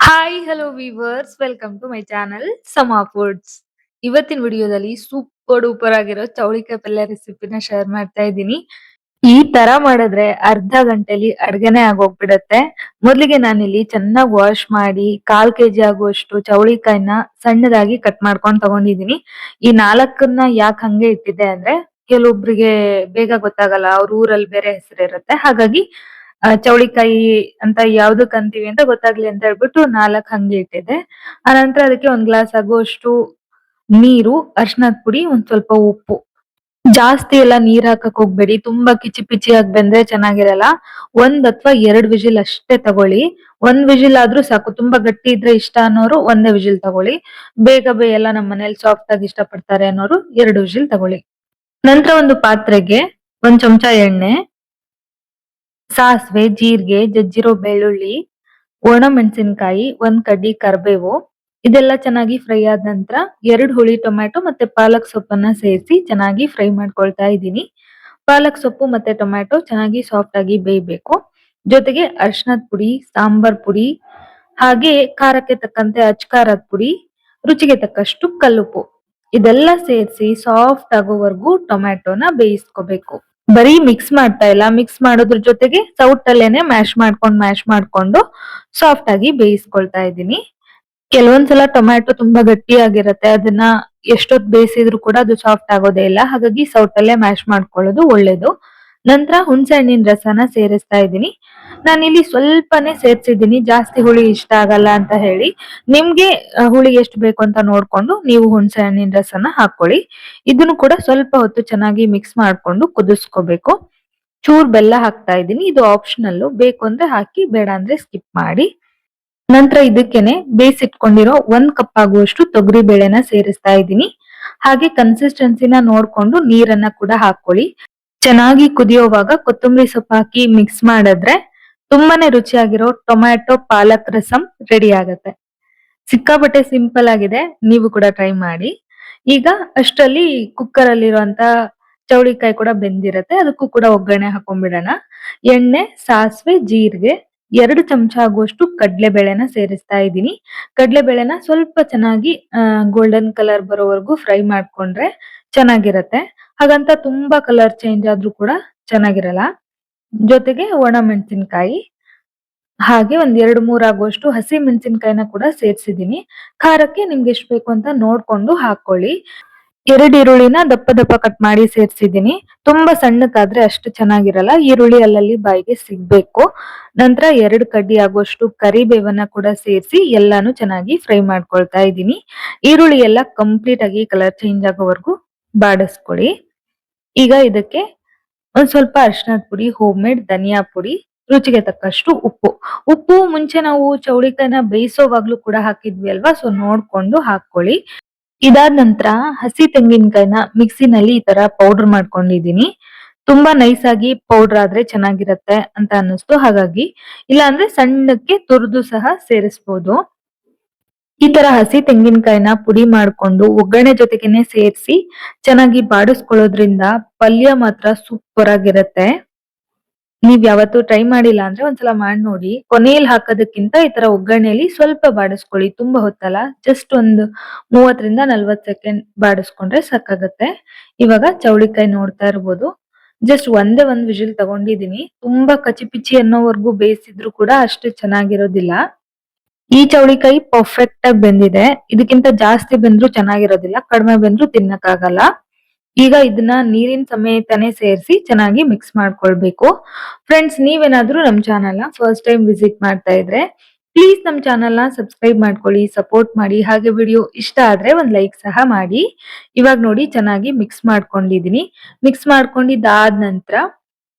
Hi hello viewers welcome to my channel Sama foods. ಇವತ್ತಿನ ವಿಡಿಯೋದಲ್ಲಿ super duper ಆಗಿರೋ ಚೌಳಿಕಾಯಿ ಪಲ್ಯ ರೆಸಿಪಿನ ಶೇರ್ ಮಾಡ್ತಾ ಇದ್ದೀನಿ. ಈ ತರ ಮಾಡಿದ್ರೆ ಅರ್ಧ ಗಂಟೆಲಿ ಅಡ್ಗೆನೆ ಆಗೋಗ್ಬಿಡತ್ತೆ. ಮೊದ್ಲಿಗೆ ನಾನಿಲ್ಲಿ ಚೆನ್ನಾಗಿ ವಾಶ್ ಮಾಡಿ 1/4 kg ಆಗುವಷ್ಟು ಚೌಳಿಕಾಯಿನ ಸಣ್ಣದಾಗಿ ಕಟ್ ಮಾಡ್ಕೊಂಡು ತಗೊಂಡಿದೀನಿ. ಈ 4ನ್ನ ಯಾಕೆ ಹಂಗೆ ಇಟ್ಟಿದ್ದೆ ಅಂದ್ರೆ ಕೆಲವೊಬ್ರಿಗೆ ಬೇಗ ಗೊತ್ತಾಗಲ್ಲ, ಅವ್ರ ಊರಲ್ಲಿ ಬೇರೆ ಹೆಸರಿರುತ್ತೆ. ಹಾಗಾಗಿ ಚೌಳಿಕಾಯಿ ಅಂತ ಯಾವ್ದಕ್ ಅಂತೀವಿ ಅಂತ ಗೊತ್ತಾಗ್ಲಿ ಅಂತ ಹೇಳ್ಬಿಟ್ಟು 4 ಹಂಗೆ ಇಟ್ಟಿದ್ದೆ. ಆನಂತರ ಅದಕ್ಕೆ 1 ಗ್ಲಾಸ್ ಆಗುವಷ್ಟು ನೀರು, ಅರ್ಶಿನದ ಪುಡಿ, ಒಂದ್ ಸ್ವಲ್ಪ ಉಪ್ಪು. ಜಾಸ್ತಿ ಎಲ್ಲ ನೀರ್ ಹಾಕಕ್ ಹೋಗ್ಬೇಡಿ, ತುಂಬಾ ಕಿಚಿ ಪಿಚಿಯಾಗಿ ಬೆಂದ್ರೆ ಚೆನ್ನಾಗಿರಲ್ಲ. 1 ಅಥವಾ 2 ವಿಜಿಲ್ ಅಷ್ಟೇ ತಗೊಳ್ಳಿ. 1 ವಿಜಿಲ್ ಆದ್ರೂ ಸಾಕು. ತುಂಬಾ ಗಟ್ಟಿ ಇದ್ರೆ ಇಷ್ಟ ಅನ್ನೋರು 1 ವಿಜಿಲ್ ತಗೊಳ್ಳಿ. ಬೇಗ ಬೇಯಲ್ಲ, ನಮ್ಮ ಮನೇಲಿ ಸಾಫ್ಟ್ ಆಗಿ ಇಷ್ಟ ಪಡ್ತಾರೆ ಅನ್ನೋರು 2 ವಿಜಿಲ್ ತಗೊಳ್ಳಿ. ನಂತರ ಒಂದು ಪಾತ್ರೆಗೆ 1 ಚಮಚ ಎಣ್ಣೆ, ಸಾಸಿವೆ, ಜೀರಿಗೆ, ಜಜ್ಜಿರೋ ಬೆಳ್ಳುಳ್ಳಿ, ಒಣಮೆಣಸಿನಕಾಯಿ, 1 ಕಡ್ಡಿ ಕರಿಬೇವು, ಇದೆಲ್ಲ ಚೆನ್ನಾಗಿ ಫ್ರೈ ಆದ ನಂತರ 2 ಹುಳಿ ಟೊಮ್ಯಾಟೊ ಮತ್ತೆ ಪಾಲಕ್ ಸೊಪ್ಪನ್ನ ಸೇರಿಸಿ ಚೆನ್ನಾಗಿ ಫ್ರೈ ಮಾಡ್ಕೊಳ್ತಾ ಇದ್ದೀನಿ. ಪಾಲಕ್ ಸೊಪ್ಪು ಮತ್ತೆ ಟೊಮ್ಯಾಟೊ ಚೆನ್ನಾಗಿ ಸಾಫ್ಟ್ ಆಗಿ ಬೇಯಬೇಕು. ಜೊತೆಗೆ ಅರಿಶಿನದ ಪುಡಿ, ಸಾಂಬಾರ್ ಪುಡಿ, ಹಾಗೆ ಖಾರಕ್ಕೆ ತಕ್ಕಂತೆ ಅಚ್ಚ ಖಾರದ ಪುಡಿ, ರುಚಿಗೆ ತಕ್ಕಷ್ಟು ಕಲ್ಲುಪ್ಪು, ಇದೆಲ್ಲ ಸೇರಿಸಿ ಸಾಫ್ಟ್ ಆಗೋವರೆಗೂ ಟೊಮ್ಯಾಟೊನ ಬೇಯಿಸ್ಕೋಬೇಕು. ಬರೀ ಮಿಕ್ಸ್ ಮಾಡ್ತಾ ಇಲ್ಲ, ಮಿಕ್ಸ್ ಮಾಡೋದ್ರ ಜೊತೆಗೆ ಸೌಟಲ್ಲೇನೆ ಮ್ಯಾಶ್ ಮಾಡ್ಕೊಂಡು ಸಾಫ್ಟ್ ಆಗಿ ಬೇಯಿಸ್ಕೊಳ್ತಾ ಇದ್ದೀನಿ. ಕೆಲವೊಂದ್ಸಲ ಟೊಮ್ಯಾಟೊ ತುಂಬಾ ಗಟ್ಟಿಯಾಗಿರತ್ತೆ, ಅದನ್ನ ಎಷ್ಟೊತ್ ಬೇಯಿಸಿದ್ರು ಕೂಡ ಅದು ಸಾಫ್ಟ್ ಆಗೋದೇ ಇಲ್ಲ. ಹಾಗಾಗಿ ಸೌಟಲ್ಲೇ ಮ್ಯಾಶ್ ಮಾಡ್ಕೊಳ್ಳೋದು ಒಳ್ಳೇದು. ನಂತರ ಹುಣಸೆ ಹಣ್ಣಿನ ರಸನ ಸೇರಿಸ್ತಾ ಇದ್ದೀನಿ. ನಾನಿಲ್ಲಿ ಸ್ವಲ್ಪನೇ ಸೇರ್ಸಿದ್ದೀನಿ, ಜಾಸ್ತಿ ಹುಳಿ ಇಷ್ಟ ಆಗಲ್ಲ ಅಂತ ಹೇಳಿ. ನಿಮ್ಗೆ ಹುಳಿ ಎಷ್ಟು ಬೇಕು ಅಂತ ನೋಡ್ಕೊಂಡು ನೀವು ಹುಣಸೆ ಹಣ್ಣಿನ ರಸನ ಹಾಕೊಳ್ಳಿ. ಇದನ್ನು ಕೂಡ ಸ್ವಲ್ಪ ಹೊತ್ತು ಚೆನ್ನಾಗಿ ಮಿಕ್ಸ್ ಮಾಡ್ಕೊಂಡು ಕುದಿಸ್ಕೋಬೇಕು. ಚೂರ್ ಬೆಲ್ಲ ಹಾಕ್ತಾ ಇದ್ದೀನಿ, ಇದು ಆಪ್ಷನಲ್, ಬೇಕು ಅಂದ್ರೆ ಹಾಕಿ, ಬೇಡ ಅಂದ್ರೆ ಸ್ಕಿಪ್ ಮಾಡಿ. ನಂತರ ಇದಕ್ಕೇನೆ ಬೇಯಿಸಿಟ್ಕೊಂಡಿರೋ 1 ಕಪ್ ಆಗುವಷ್ಟು ತೊಗರಿ ಬೇಳೆನ ಸೇರಿಸ್ತಾ ಇದ್ದೀನಿ. ಹಾಗೆ ಕನ್ಸಿಸ್ಟೆನ್ಸಿನ ನೋಡ್ಕೊಂಡು ನೀರನ್ನ ಕೂಡ ಹಾಕೊಳ್ಳಿ. ಚೆನ್ನಾಗಿ ಕುದಿಯೋವಾಗ ಕೊತ್ತಂಬರಿ ಸೊಪ್ಪು ಹಾಕಿ ಮಿಕ್ಸ್ ಮಾಡಿದ್ರೆ ತುಂಬಾನೇ ರುಚಿಯಾಗಿರೋ ಟೊಮ್ಯಾಟೊ ಪಾಲಕ್ ರಸಂ ರೆಡಿ ಆಗತ್ತೆ. ಸಿಕ್ಕಾಪಟ್ಟೆ ಸಿಂಪಲ್ ಆಗಿದೆ, ನೀವು ಕೂಡ ಟ್ರೈ ಮಾಡಿ. ಈಗ ಅಷ್ಟರಲ್ಲಿ ಕುಕ್ಕರ್ ಅಲ್ಲಿರುವಂತ ಚೌಳಿಕಾಯಿ ಕೂಡ ಬೆಂದಿರತ್ತೆ, ಅದಕ್ಕೂ ಕೂಡ ಒಗ್ಗರಣೆ ಹಾಕೊಂಡ್ಬಿಡೋಣ. ಎಣ್ಣೆ, ಸಾಸಿವೆ, ಜೀರಿಗೆ, 2 ಚಮಚ ಆಗುವಷ್ಟು ಕಡ್ಲೆಬೇಳೆನ ಸೇರಿಸ್ತಾ ಇದ್ದೀನಿ. ಕಡ್ಲೆಬೇಳೆನ ಸ್ವಲ್ಪ ಚೆನ್ನಾಗಿ ಗೋಲ್ಡನ್ ಕಲರ್ ಬರೋವರೆಗೂ ಫ್ರೈ ಮಾಡ್ಕೊಂಡ್ರೆ ಚೆನ್ನಾಗಿರತ್ತೆ. ಹಾಗಂತ ತುಂಬಾ ಕಲರ್ ಚೇಂಜ್ ಆದ್ರೂ ಕೂಡ ಚೆನ್ನಾಗಿರಲ್ಲ. ಜೊತೆಗೆ ಒಣ ಮೆಣಸಿನಕಾಯಿ, ಹಾಗೆ ಒಂದ್ 2-3 ಆಗುವಷ್ಟು ಹಸಿ ಮೆಣಸಿನಕಾಯಿನ ಕೂಡ ಸೇರ್ಸಿದೀನಿ. ಖಾರಕ್ಕೆ ನಿಮ್ಗೆ ಎಷ್ಟು ಬೇಕು ಅಂತ ನೋಡ್ಕೊಂಡು ಹಾಕೊಳ್ಳಿ. 2 ಈರುಳ್ಳಿನ ದಪ್ಪ ದಪ್ಪ ಕಟ್ ಮಾಡಿ ಸೇರ್ಸಿದೀನಿ. ತುಂಬಾ ಸಣ್ಣಕ್ಕಾದ್ರೆ ಅಷ್ಟು ಚೆನ್ನಾಗಿರಲ್ಲ, ಈರುಳ್ಳಿ ಅಲ್ಲಲ್ಲಿ ಬಾಯಿಗೆ ಸಿಗ್ಬೇಕು. ನಂತರ 2 ಕಡ್ಡಿ ಆಗುವಷ್ಟು ಕರಿಬೇವನ್ನ ಕೂಡ ಸೇರಿಸಿ ಎಲ್ಲಾನು ಚೆನ್ನಾಗಿ ಫ್ರೈ ಮಾಡ್ಕೊಳ್ತಾ ಇದ್ದೀನಿ. ಈರುಳ್ಳಿ ಎಲ್ಲ ಕಂಪ್ಲೀಟ್ ಆಗಿ ಕಲರ್ ಚೇಂಜ್ ಆಗೋವರೆಗೂ ಬಾಡಿಸ್ಕೊಳ್ಳಿ. ಈಗ ಇದಕ್ಕೆ ಒಂದ್ ಸ್ವಲ್ಪ ಅರಿಶಿನದ ಪುಡಿ, ಹೋಮ್ ಮೇಡ್ ಧನಿಯಾ ಪುಡಿ, ರುಚಿಗೆ ತಕ್ಕಷ್ಟು ಉಪ್ಪು. ಉಪ್ಪು ಮುಂಚೆ ನಾವು ಚೌಳಿಕಾಯಿನ ಬೇಯಿಸೋವಾಗ್ಲೂ ಕೂಡ ಹಾಕಿದ್ವಿ ಅಲ್ವಾ, ಸೊ ನೋಡ್ಕೊಂಡು ಹಾಕೊಳ್ಳಿ. ಇದಾದ ನಂತರ ಹಸಿ ತೆಂಗಿನಕಾಯಿನ ಮಿಕ್ಸಿನಲ್ಲಿ ಈ ತರ ಪೌಡರ್ ಮಾಡ್ಕೊಂಡಿದೀನಿ. ತುಂಬಾ ನೈಸ್ ಆಗಿ ಪೌಡರ್ ಆದ್ರೆ ಚೆನ್ನಾಗಿರತ್ತೆ ಅಂತ ಅನ್ನಿಸ್ತು, ಹಾಗಾಗಿ ಇಲ್ಲ ಅಂದ್ರೆ ಸಣ್ಣಕ್ಕೆ ತುರಿದು ಸಹ ಸೇರಿಸಬಹುದು. ಈ ತರ ಹಸಿ ತೆಂಗಿನಕಾಯಿನ ಪುಡಿ ಮಾಡ್ಕೊಂಡು ಒಗ್ಗರಣೆ ಜೊತೆಗೇನೆ ಸೇರಿಸಿ ಚೆನ್ನಾಗಿ ಬಾಡಿಸ್ಕೊಳ್ಳೋದ್ರಿಂದ ಪಲ್ಯ ಮಾತ್ರ ಸೂಪರ್ ಆಗಿರತ್ತೆ. ನೀವ್ ಯಾವತ್ತೂ ಟ್ರೈ ಮಾಡಿಲ್ಲ ಅಂದ್ರೆ ಒಂದ್ಸಲ ಮಾಡಿ ನೋಡಿ. ಕೊನೆಯಲ್ಲಿ ಹಾಕೋದಕ್ಕಿಂತ ಈ ತರ ಒಗ್ಗರಣೆಯಲ್ಲಿ ಸ್ವಲ್ಪ ಬಾಡಿಸ್ಕೊಳ್ಳಿ, ತುಂಬಾ ಹೊತ್ತಲ್ಲ, ಜಸ್ಟ್ ಒಂದು 30 ರಿಂದ 40 ಸೆಕೆಂಡ್ ಬಾಡಿಸ್ಕೊಂಡ್ರೆ ಸಾಕಾಗತ್ತೆ. ಇವಾಗ ಚೌಳಿಕಾಯಿ ನೋಡ್ತಾ ಇರ್ಬೋದು, ಜಸ್ಟ್ ಒಂದ್ ವಿಜಿಲ್ ತಗೊಂಡಿದೀನಿ. ತುಂಬಾ ಕಚಿಪಿಚಿ ಅನ್ನೋವರೆಗೂ ಬೇಯಿಸಿದ್ರು ಕೂಡ ಅಷ್ಟು ಚೆನ್ನಾಗಿರೋದಿಲ್ಲ. ಈ ಚೌಳಿಕಾಯಿ ಪರ್ಫೆಕ್ಟ್ ಆಗಿ ಬೆಂದಿದೆ. ಇದಕ್ಕಿಂತ ಜಾಸ್ತಿ ಬೆಂದ್ರು ಚೆನ್ನಾಗಿರೋದಿಲ್ಲ, ಕಡಿಮೆ ಬೆಂದ್ರು ತಿನ್ನಕ್ಕಾಗಲ್ಲ. ಈಗ ಇದನ್ನ ನೀರಿನ ಸಮೇತನೇ ಸೇರಿಸಿ ಚೆನ್ನಾಗಿ ಮಿಕ್ಸ್ ಮಾಡ್ಕೊಳ್ಬೇಕು. ಫ್ರೆಂಡ್ಸ್, ನೀವೇನಾದ್ರೂ ನಮ್ ಚಾನಲ್ನ ಫಸ್ಟ್ ಟೈಮ್ ವಿಸಿಟ್ ಮಾಡ್ತಾ ಇದ್ರೆ ಪ್ಲೀಸ್ ನಮ್ ಚಾನಲ್ನ ಸಬ್ಸ್ಕ್ರೈಬ್ ಮಾಡ್ಕೊಳ್ಳಿ, ಸಪೋರ್ಟ್ ಮಾಡಿ. ಹಾಗೆ ವಿಡಿಯೋ ಇಷ್ಟ ಆದ್ರೆ ಒಂದ್ ಲೈಕ್ ಸಹ ಮಾಡಿ. ಇವಾಗ ನೋಡಿ ಚೆನ್ನಾಗಿ ಮಿಕ್ಸ್ ಮಾಡ್ಕೊಂಡಿದೀನಿ. ಮಿಕ್ಸ್ ಮಾಡ್ಕೊಂಡಿದ್ದಾದ ನಂತರ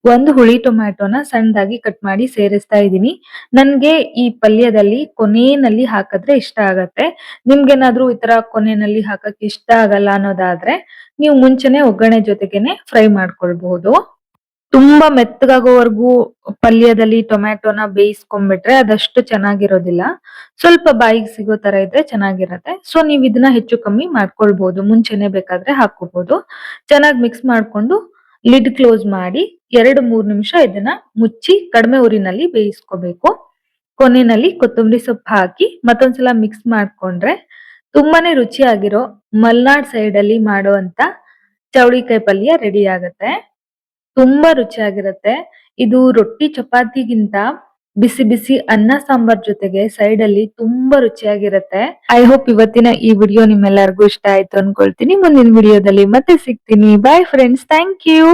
1 ಹುಳಿ ಟೊಮ್ಯಾಟೊನ ಸಣ್ಣದಾಗಿ ಕಟ್ ಮಾಡಿ ಸೇರಿಸ್ತಾ ಇದ್ದೀನಿ. ನನ್ಗೆ ಈ ಪಲ್ಯದಲ್ಲಿ ಕೊನೆಯಲ್ಲಿ ಹಾಕಿದ್ರೆ ಇಷ್ಟ ಆಗತ್ತೆ. ನಿಮ್ಗೇನಾದ್ರೂ ಈ ತರ ಕೊನೆಯಲ್ಲಿ ಹಾಕಕ್ ಇಷ್ಟ ಆಗಲ್ಲ ಅನ್ನೋದಾದ್ರೆ ನೀವು ಮುಂಚೆನೆ ಒಗ್ಗರಣೆ ಜೊತೆಗೇನೆ ಫ್ರೈ ಮಾಡ್ಕೊಳ್ಬಹುದು. ತುಂಬಾ ಮೆತ್ತಗಾಗೋವರೆಗೂ ಪಲ್ಯದಲ್ಲಿ ಟೊಮ್ಯಾಟೊನ ಬೇಯಿಸ್ಕೊಂಡ್ಬಿಟ್ರೆ ಅದಷ್ಟು ಚೆನ್ನಾಗಿರೋದಿಲ್ಲ. ಸ್ವಲ್ಪ ಬಾಯಿಗೆ ಸಿಗೋ ತರ ಇದ್ರೆ ಚೆನ್ನಾಗಿರತ್ತೆ. ಸೊ ನೀವ್ ಇದನ್ನ ಹೆಚ್ಚು ಕಮ್ಮಿ ಮಾಡ್ಕೊಳ್ಬಹುದು, ಮುಂಚೆನೆ ಬೇಕಾದ್ರೆ ಹಾಕೋಬಹುದು. ಚೆನ್ನಾಗಿ ಮಿಕ್ಸ್ ಮಾಡ್ಕೊಂಡು ಲಿಡ್ ಕ್ಲೋಸ್ ಮಾಡಿ 2-3 ನಿಮಿಷ ಇದನ್ನ ಮುಚ್ಚಿ ಕಡಿಮೆ ಉರಿನಲ್ಲಿ ಬೇಯಿಸ್ಕೋಬೇಕು. ಕೊನೆಯಲ್ಲಿ ಕೊತ್ತಂಬರಿ ಸೊಪ್ಪು ಹಾಕಿ ಮತ್ತೊಂದ್ಸಲ ಮಿಕ್ಸ್ ಮಾಡ್ಕೊಂಡ್ರೆ ತುಂಬಾನೇ ರುಚಿಯಾಗಿರೋ ಮಲ್ನಾಡ್ ಸೈಡ್ ಅಲ್ಲಿ ಮಾಡುವಂತ ಚೌಳಿಕಾಯಿ ಪಲ್ಯ ರೆಡಿ ಆಗತ್ತೆ. ತುಂಬಾ ರುಚಿಯಾಗಿರುತ್ತೆ. ಇದು ರೊಟ್ಟಿ ಚಪಾತಿಗಿಂತ ಬಿಸಿ ಬಿಸಿ ಅನ್ನ ಸಾಂಬಾರ್ ಜೊತೆಗೆ ಸೈಡ್ ಅಲ್ಲಿ ತುಂಬಾ ರುಚಿಯಾಗಿರುತ್ತೆ. ಐ ಹೋಪ್ ಇವತ್ತಿನ ಈ ವಿಡಿಯೋ ನಿಮ್ಮೆಲ್ಲರಿಗೂ ಇಷ್ಟ ಆಯ್ತು ಅನ್ಕೊಳ್ತೀನಿ. ಮುಂದಿನ ವಿಡಿಯೋದಲ್ಲಿ ಮತ್ತೆ ಸಿಗ್ತೀನಿ. Bye friends, thank you.